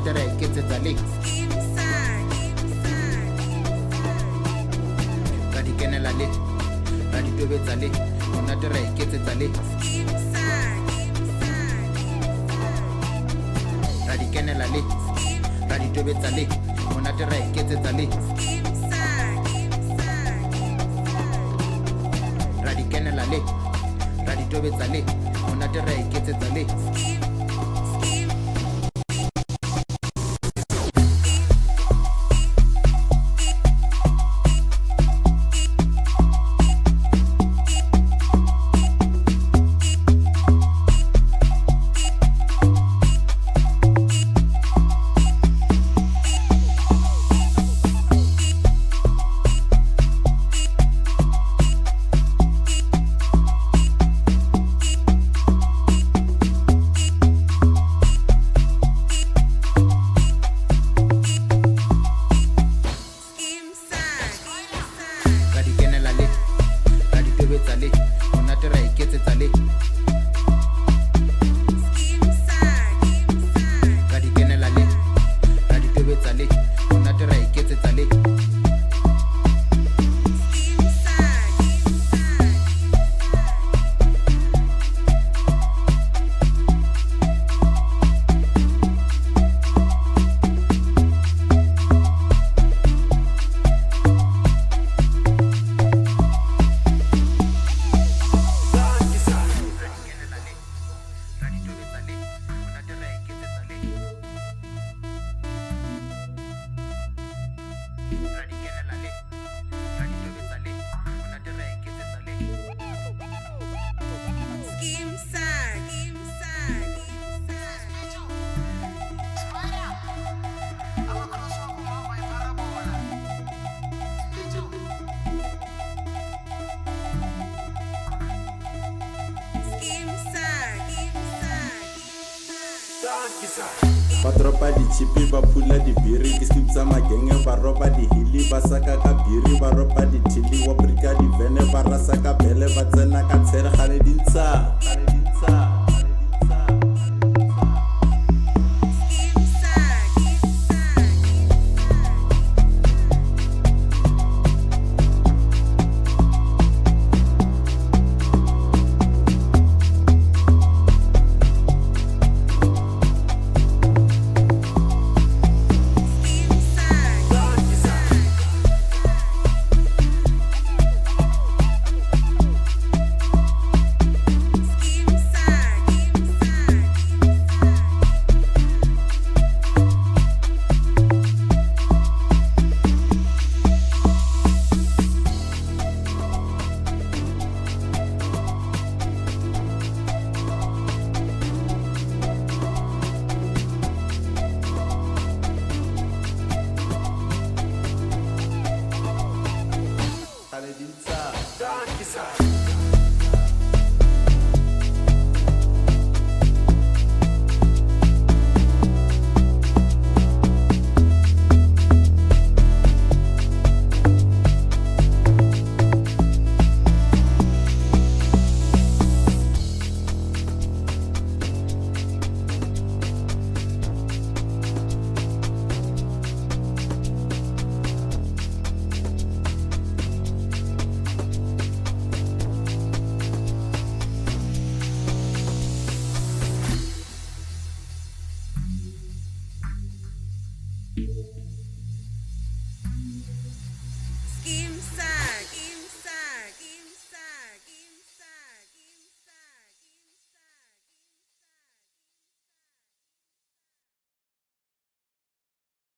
tere ke tsetsale ra di kenela le ra di tobetsa le ona tere ke tsetsale ra di kenela le ra di tobetsa le ona tere ke tsetsale ra di kenela le ra di tobetsa le ona tere ke tsetsale Ba dropa di chipi ba pula di biri ke skipsa magenge ba ropa di hili ba saka ka biri ba ropa di chili wa brika di vene ba rasa ka bele ba tsena ka tsere gane di ntsha